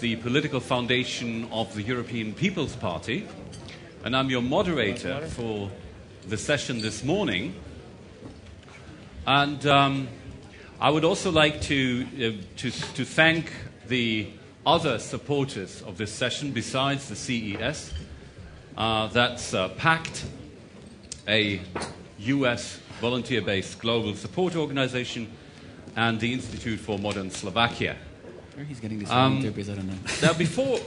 the political foundation of the European People's Party, and I'm your moderator for the session this morning. And I would also like to thank the other supporters of this session besides the CES. That's PACT, a US volunteer-based global support organization, and the Institute for Modern Slovakia. Where he's getting these volunteer-based, I don't know. Now, before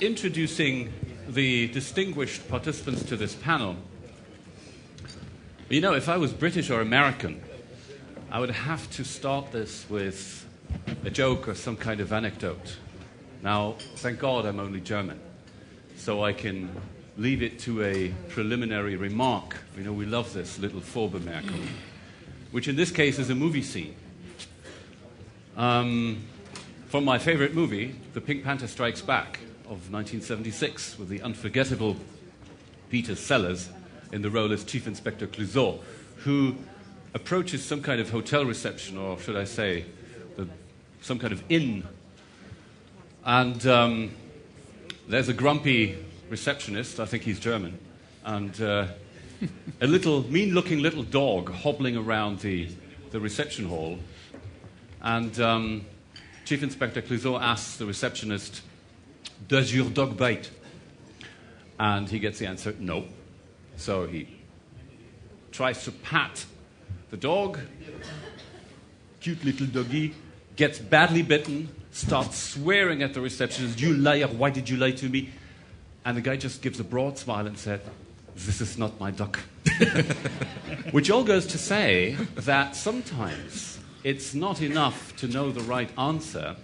introducing the distinguished participants to this panel, you know, if I was British or American, I would have to start this with a joke or some kind of anecdote. Now, thank God I'm only German, so I can leave it to a preliminary remark. You know, we love this little Vorbemerkung, which in this case is a movie scene. From my favorite movie, The Pink Panther Strikes Back of 1976, with the unforgettable Peter Sellers in the role as Chief Inspector Clouseau, who approaches some kind of hotel reception, or should I say, some kind of inn. And there's a grumpy receptionist, I think he's German, and a little mean-looking little dog hobbling around the reception hall. And Chief Inspector Clouseau asks the receptionist, "Does your dog bite?" And he gets the answer, "No." So he tries to pat the dog. Cute little doggy gets badly bitten, starts swearing at the receptionist, "You liar, why did you lie to me?" And the guy just gives a broad smile and said, "This is not my duck." Which all goes to say that sometimes it's not enough to know the right answer,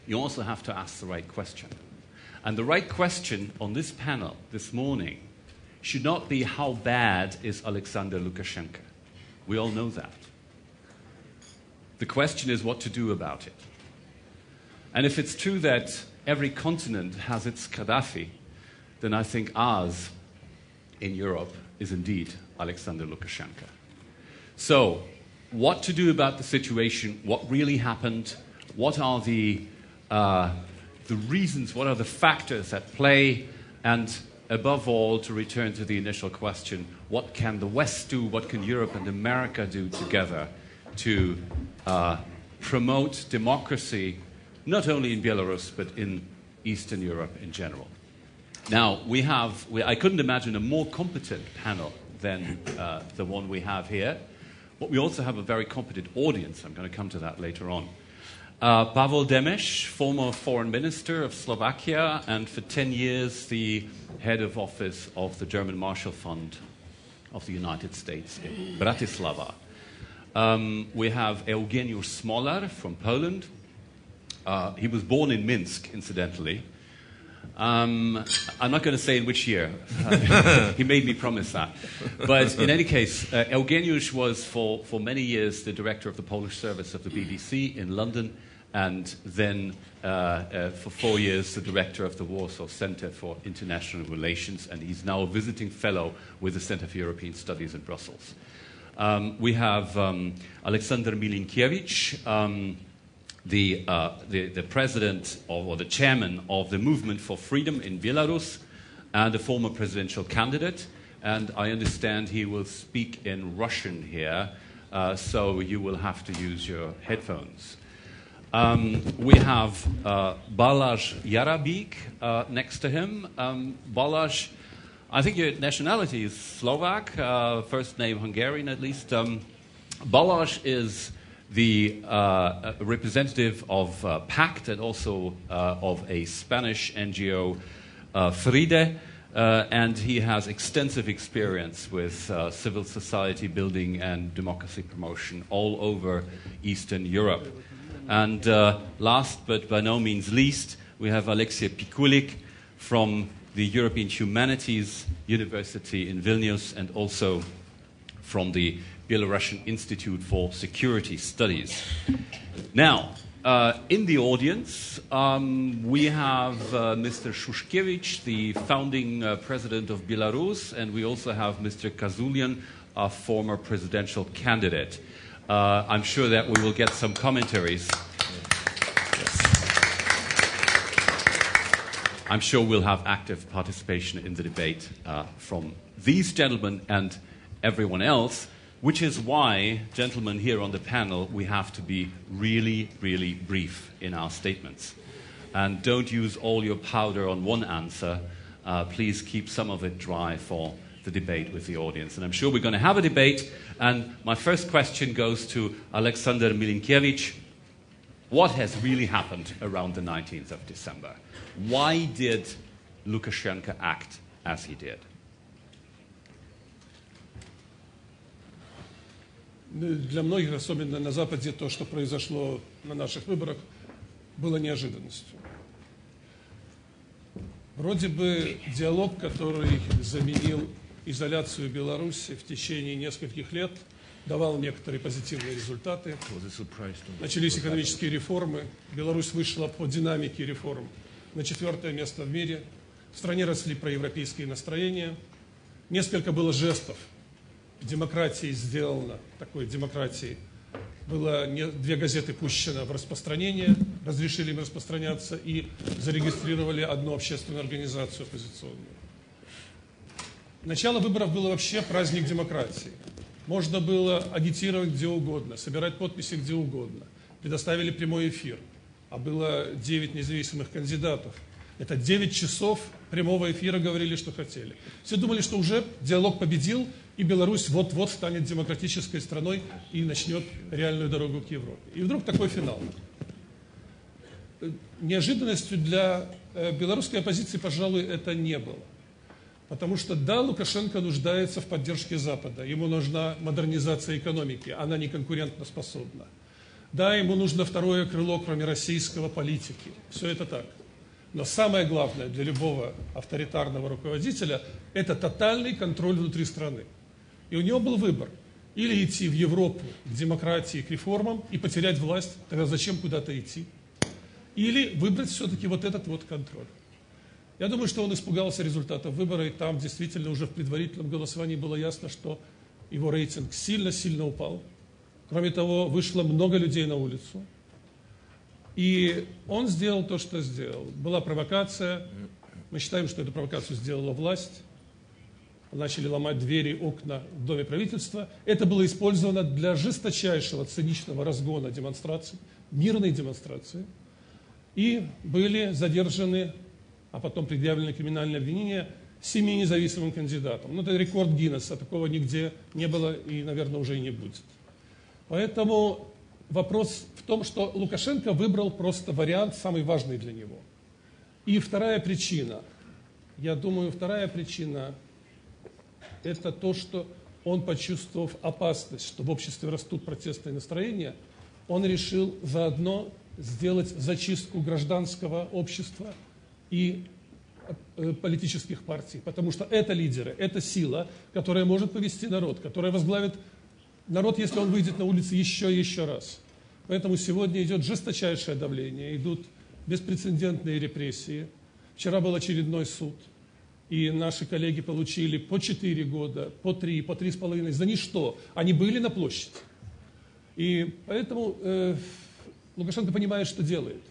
you also have to ask the right question. And the right question on this panel this morning should not be how bad is Alexander Lukashenko. We all know that. The question is what to do about it. And if it's true that every continent has its Gaddafi, then I think ours in Europe is indeed Alexander Lukashenko. So, what to do about the situation, what really happened, what are the reasons, what are the factors at play, and above all, to return to the initial question, what can the West do, what can Europe and America do together to promote democracy, not only in Belarus, but in Eastern Europe in general. Now, I couldn't imagine a more competent panel than the one we have here. But we also have a very competent audience. I'm going to come to that later on. PAVOL DEMEŠ, former foreign minister of Slovakia, and for 10 years the head of office of the German Marshall Fund of the United States in Bratislava. We have EUGENIUSZ SMOLAR from Poland. He was born in Minsk, incidentally. I'm not going to say in which year. He made me promise that. But in any case, EUGENIUSZ was for many years the director of the Polish service of the BBC in London, and then for 4 years the director of the Warsaw Center for International Relations, and he's now a visiting fellow with the Center for European Studies in Brussels. We have ALEKSANDR MILINKEVICH, the president or the chairman of the Movement for Freedom in Belarus, and a former presidential candidate. And I understand he will speak in Russian here, so you will have to use your headphones. We have BALÁZS JARÁBIK next to him. BALÁZS, I think your nationality is Slovak, first name Hungarian at least. BALÁZS is the representative of PACT and also of a Spanish NGO, FRIDE, and he has extensive experience with civil society building and democracy promotion all over Eastern Europe. And last but by no means least, we have ALEXEI PIKULIK from the European Humanities University in Vilnius, and also from the Belarusian Institute for Security Studies. Now, in the audience, we have Mr. Shushkevich, the founding president of Belarus, and we also have Mr. Kazulyan, a former presidential candidate. I'm sure that we will get some commentaries. Yes. I'm sure we'll have active participation in the debate from these gentlemen and everyone else, which is why, gentlemen here on the panel, we have to be really, really brief in our statements. And don't use all your powder on one answer. Please keep some of it dry for the debate with the audience. And I'm sure we're going to have a debate. And my first question goes to ALAKSANDR MILINKEVICH. What has really happened around the 19th of December? Why did Lukashenko act as he did? Для многих, особенно на Западе, то, что произошло на наших выборах, было неожиданностью. Вроде бы диалог, который заменил изоляцию Беларуси в течение нескольких лет, давал некоторые позитивные результаты. Начались экономические реформы. Беларусь вышла по динамике реформ на 4-е место в мире. В стране росли проевропейские настроения. Несколько было жестов. Демократии сделано, такой демократии. Было 2 газеты пущено в распространение, разрешили им распространяться и зарегистрировали одну общественную организацию оппозиционную. Начало выборов было вообще праздник демократии. Можно было агитировать где угодно, собирать подписи где угодно. Предоставили прямой эфир. А было 9 независимых кандидатов. Это 9 часов прямого эфира говорили, что хотели. Все думали, что уже диалог победил, и Беларусь вот-вот станет демократической страной и начнет реальную дорогу к Европе. И вдруг такой финал. Неожиданностью для белорусской оппозиции, пожалуй, это не было. Потому что, да, Лукашенко нуждается в поддержке Запада. Ему нужна модернизация экономики, она не конкурентоспособна. Да, ему нужно второе крыло, кроме российского, политики. Все это так. Но самое главное для любого авторитарного руководителя – это тотальный контроль внутри страны. И у него был выбор. Или идти в Европу, к демократии, к реформам и потерять власть, тогда зачем куда-то идти? Или выбрать все-таки вот этот вот контроль. Я думаю, что он испугался результатов выбора, и там действительно уже в предварительном голосовании было ясно, что его рейтинг сильно-сильно упал. Кроме того, вышло много людей на улицу. И он сделал то, что сделал. Была провокация. Мы считаем, что эту провокацию сделала власть. Начали ломать двери, окна в Доме правительства. Это было использовано для жесточайшего, циничного разгона демонстраций, мирной демонстрации. И были задержаны, а потом предъявлены криминальные обвинения 7 независимым кандидатам. Ну, это рекорд Гиннесса, такого нигде не было и, наверное, уже и не будет. Поэтому вопрос в том, что Лукашенко выбрал просто вариант, самый важный для него. И вторая причина, я думаю, вторая причина – это то, что он, почувствовав опасность, что в обществе растут протестные настроения, он решил заодно сделать зачистку гражданского общества и политических партий, потому что это лидеры, это сила, которая может повести народ, которая возглавит народ, если он выйдет на улицы еще и еще раз. Поэтому сегодня идет жесточайшее давление, идут беспрецедентные репрессии. Вчера был очередной суд, и наши коллеги получили по 4 года, по 3, по 3,5 за ничто. Они были на площади. И поэтому Лукашенко понимает, что делает.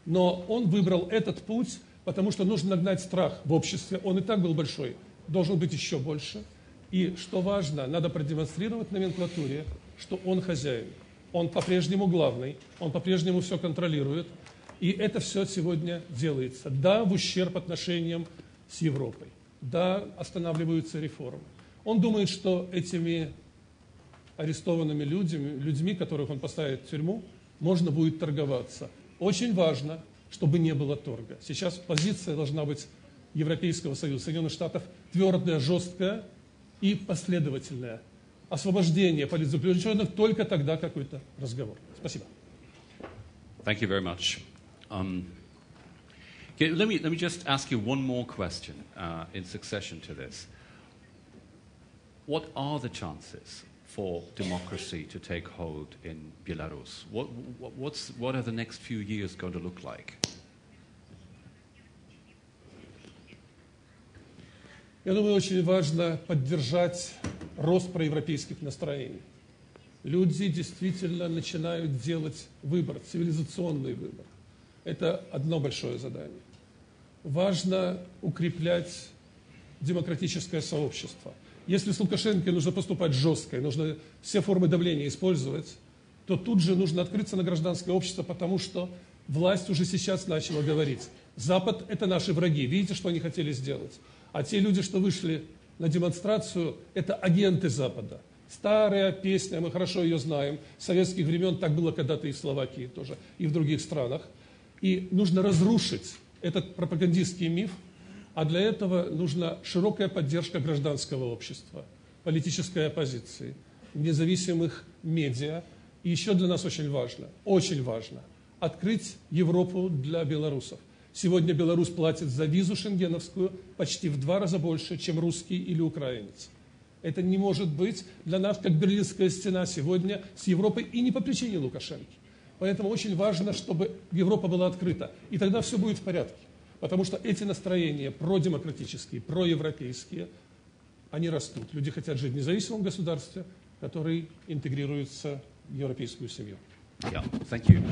Но он выбрал этот путь, потому что нужно нагнать страх в обществе. Он и так был большой, должен быть еще больше. И, что важно, надо продемонстрировать номенклатуре, что он хозяин. Он по-прежнему главный, он по-прежнему все контролирует. И это все сегодня делается. Да, в ущерб отношениям с Европой. Да, останавливаются реформы. Он думает, что этими арестованными людьми, которых он поставит в тюрьму, можно будет торговаться. Очень важно, чтобы не было торга. Сейчас позиция должна быть Европейского Союза, Соединенных Штатов твердая, жесткая и последовательная. Освобождение политзаключенных только тогда какой-то разговор. Спасибо. Thank you very much. Let me just ask you one more question in succession to this. What are the chances for democracy to take hold in Belarus? What are the next few years going to look like? Я думаю, очень важно поддержать рост проевропейских настроений. Люди действительно начинают делать выбор, цивилизационный выбор. Это одно большое задание. важно укреплять демократическое сообщество. Если с Лукашенко нужно поступать жестко, и нужно все формы давления использовать, то тут же нужно открыться на гражданское общество, потому что власть уже сейчас начала говорить: Запад – это наши враги, видите, что они хотели сделать. А те люди, что вышли на демонстрацию, это агенты Запада. Старая песня, мы хорошо ее знаем, с советских времен, так было когда-то и в Словакии тоже, и в других странах. И нужно разрушить этот пропагандистский миф, а для этого нужна широкая поддержка гражданского общества, политической оппозиции, независимых медиа. И еще для нас очень важно открыть Европу для белорусов. Сегодня Беларусь платит за визу шенгеновскую почти в 2 раза больше, чем русский или украинец. Это не может быть для нас, как Берлинская стена сегодня с Европой, и не по причине Лукашенко. Поэтому очень важно, чтобы Европа была открыта. И тогда все будет в порядке. Потому что эти настроения продемократические, проевропейские, они растут. Люди хотят жить в независимом государстве, который интегрируется в европейскую семью. Yeah, thank you.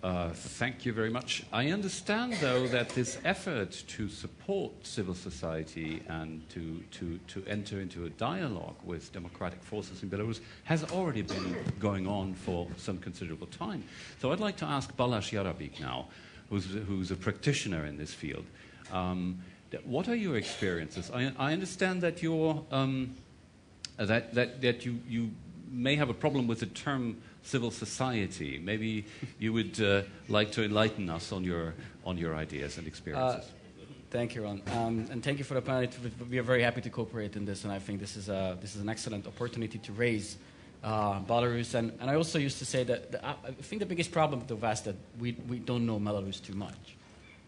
Thank you very much. I understand, though, that this effort to support civil society and to enter into a dialogue with democratic forces in Belarus has already been going on for some considerable time. So I'd like to ask Balázs JARÁBIK now, who's a practitioner in this field. What are your experiences? I understand that you're that you may have a problem with the term civil society. Maybe you would like to enlighten us on your ideas and experiences. Thank you, Ron, and thank you for the panel. We are very happy to cooperate in this, and I think this is an excellent opportunity to raise Belarus. And I also used to say that I think the biggest problem with the West that we don't know Belarus too much.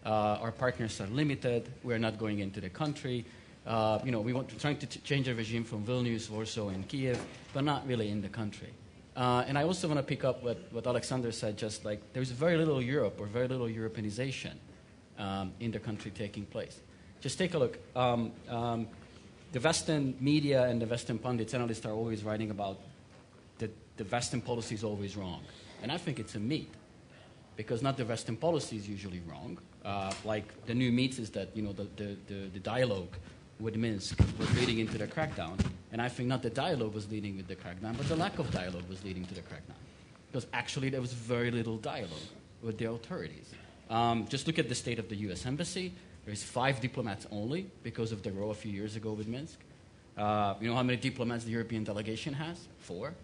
Our partners are limited. We are not going into the country. We trying to change the regime from Vilnius, Warsaw, and Kyiv, but not really in the country. And I also want to pick up what Alexander said, just like there's very little Europe or very little Europeanization in the country taking place. Just take a look. The Western media and the Western pundits, analysts are always writing about the Western policy is always wrong. And I think it's a myth, because not the Western policy is usually wrong. Like the new myth is that the dialogue with Minsk was leading into the crackdown. And I think not the dialogue was leading with the crackdown, but the lack of dialogue was leading to the crackdown. Because actually there was very little dialogue with the authorities. Just look at the state of the U.S. Embassy. There's 5 diplomats only because of the row a few years ago with Minsk. You know how many diplomats the European delegation has? 4.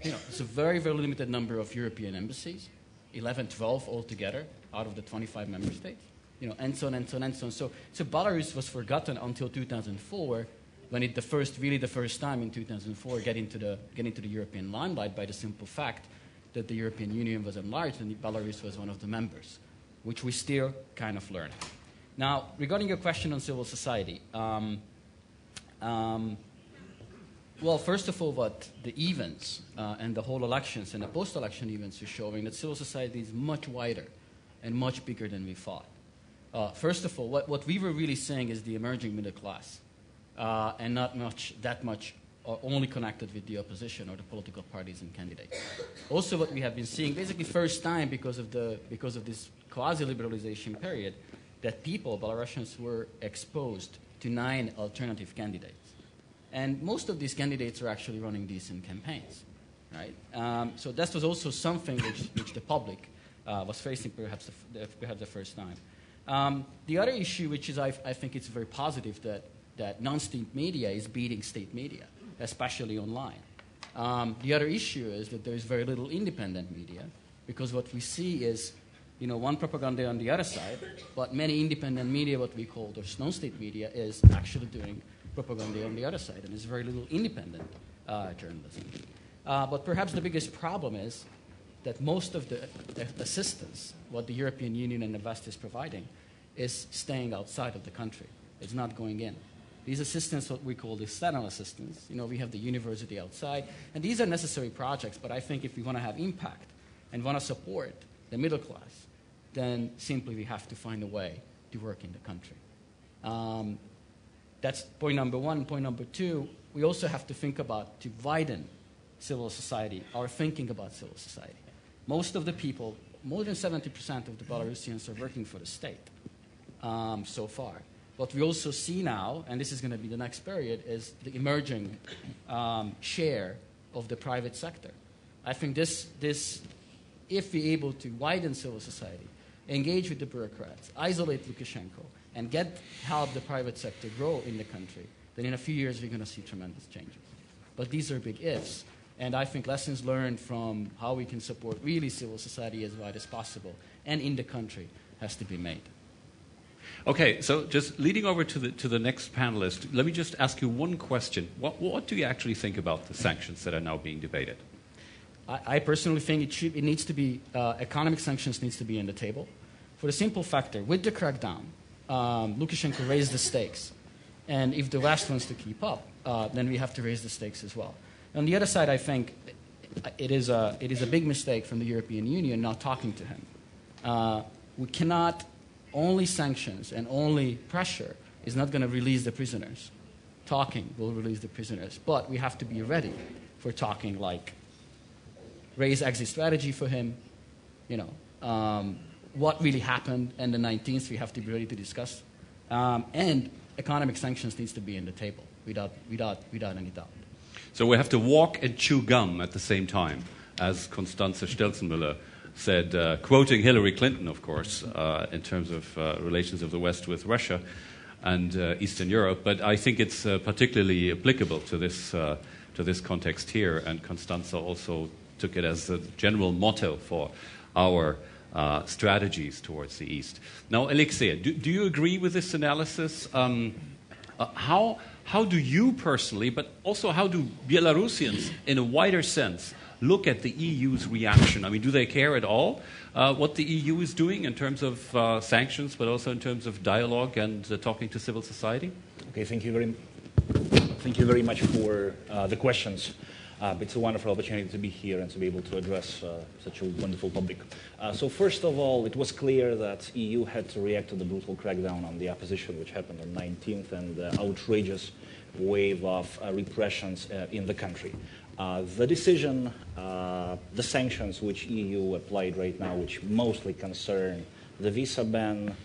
It's a very, very limited number of European embassies, 11, 12 altogether out of the 25 member states. And so on and so on and so on. So Belarus was forgotten until 2004, when the first time in 2004 get into the European limelight by the simple fact that the European Union was enlarged and Belarus was one of the members, which we still kind of learn. Now, regarding your question on civil society, well, first of all, what the events and the whole elections and the post-election events are showing that civil society is much wider and much bigger than we thought. First of all, what we were really seeing is the emerging middle class, and not that much only connected with the opposition or the political parties and candidates. Also, what we have been seeing, basically first time because of this quasi-liberalization period, that Belarusians were exposed to 9 alternative candidates. And most of these candidates are actually running decent campaigns, right? So that was also something which the public was facing perhaps the first time. The other issue, which is I think it's very positive that non-state media is beating state media, especially online. The other issue is that there is very little independent media, because what we see is one propaganda on the other side, but many independent media, what we call the non-state media, is actually doing propaganda on the other side, and there's very little independent journalism. But perhaps the biggest problem is that most of the assistance, what the European Union and the West is providing, is staying outside of the country. It's not going in. These assistance, what we call the external assistance, we have the university outside, and these are necessary projects, but I think if we want to have impact and want to support the middle class, then simply we have to find a way to work in the country. That's point number 1. Point number 2, we also have to think about to widen civil society, our thinking about civil society. Most of the people more than 70% of the Belarusians are working for the state so far. What we also see now, and this is going to be the next period, is the emerging share of the private sector. I think this, if we're able to widen civil society, engage with the bureaucrats, isolate Lukashenko, and help the private sector grow in the country, then in a few years we're going to see tremendous changes. But these are big ifs. And I think lessons learned from how we can support really civil society as wide as possible and in the country has to be made. Okay, so just leading over to the next panelist, let me just ask you one question. What do you actually think about the sanctions that are now being debated? I personally think it needs to be, economic sanctions needs to be on the table. For the simple factor, with the crackdown, Lukashenko raised the stakes. And if the West wants to keep up, then we have to raise the stakes as well. On the other side, I think it is a big mistake from the European Union not talking to him. We cannot, only sanctions and only pressure is not going to release the prisoners. Talking will release the prisoners. But we have to be ready for talking, like raise exit strategy for him, what really happened on the 19th, we have to be ready to discuss. And economic sanctions needs to be on the table without any doubt. So we have to walk and chew gum at the same time, as Constanze Stelzenmüller said, quoting Hillary Clinton, of course, in terms of relations of the West with Russia and Eastern Europe. But I think it's particularly applicable to this context here, and Constanze also took it as a general motto for our strategies towards the East. Now, Alexei, do you agree with this analysis? How do you personally, but also how do Belarusians in a wider sense, look at the EU's reaction? I mean, do they care at all what the EU is doing in terms of sanctions, but also in terms of dialogue and talking to civil society? Okay, thank you very much for the questions. It's a wonderful opportunity to be here and to be able to address such a wonderful topic. So first of all, it was clear that EU had to react to the brutal crackdown on the opposition, which happened on 19th, and the outrageous wave of repressions in the country. The decision, the sanctions which EU applied right now, which mostly concern the visa ban,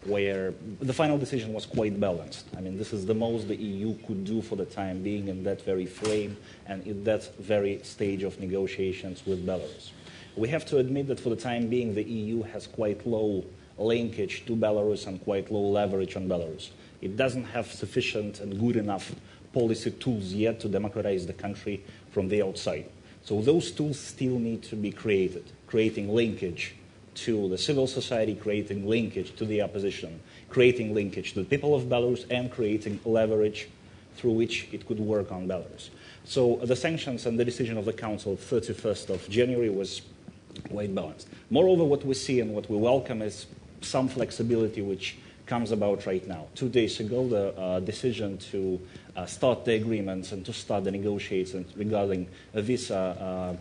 where the final decision was quite balanced. I mean, this is the most the EU could do for the time being in that very frame and in that very stage of negotiations with Belarus. We have to admit that for the time being, the EU has quite low linkage to Belarus and quite low leverage on Belarus. It doesn't have sufficient and good enough policy tools yet to democratize the country from the outside. So those tools still need to be created, creating linkage to the civil society, creating linkage to the opposition, creating linkage to the people of Belarus, and creating leverage through which it could work on Belarus. So the sanctions and the decision of the Council of 31st of January was quite balanced. Moreover, what we see and what we welcome is some flexibility which comes about right now. 2 days ago, the decision to start the agreements and to start the negotiations regarding visa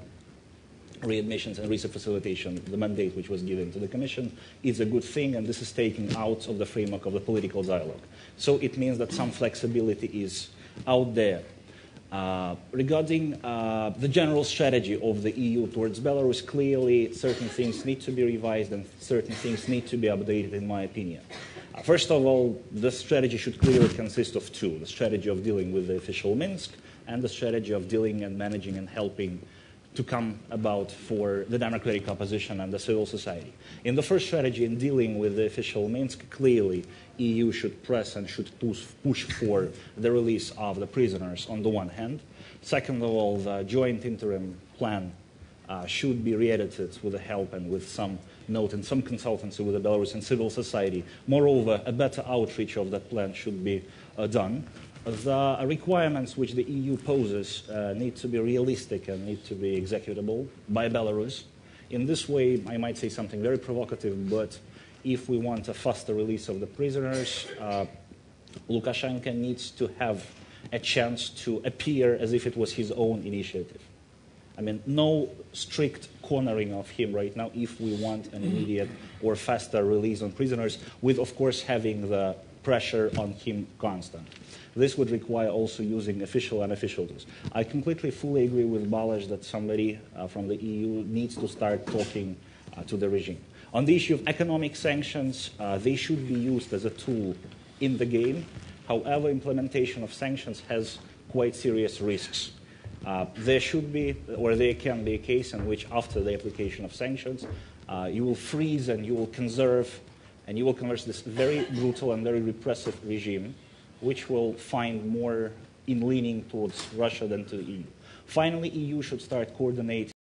readmissions and visa facilitation, the mandate which was given to the Commission, is a good thing, and this is taken out of the framework of the political dialogue. So it means that some flexibility is out there. Regarding the general strategy of the EU towards Belarus, clearly certain things need to be revised and certain things need to be updated, in my opinion. First of all, the strategy should clearly consist of two: the strategy of dealing with the official Minsk and the strategy of dealing and managing and helping to come about for the democratic opposition and the civil society. In the first strategy, in dealing with the official Minsk, clearly EU should press and should push for the release of the prisoners on the one hand. Second of all, the joint interim plan should be re-edited with the help and with some note and some consultancy with the Belarusian civil society. Moreover, a better outreach of that plan should be done. The requirements which the EU poses need to be realistic and need to be executable by Belarus. In this way, I might say something very provocative, but if we want a faster release of the prisoners, Lukashenko needs to have a chance to appear as if it was his own initiative. I mean, no strict cornering of him right now if we want an immediate or faster release on prisoners, with, of course, having the pressure on him constant. This would require also using official and unofficial tools. I completely, fully agree with Balázs that somebody from the EU needs to start talking to the regime. On the issue of economic sanctions, they should be used as a tool in the game. However, implementation of sanctions has quite serious risks. There should be, or there can be a case in which after the application of sanctions, you will freeze and you will conserve and you will converge this very brutal and very repressive regime, which will find more in leaning towards Russia than to the EU. Finally, EU should start coordinating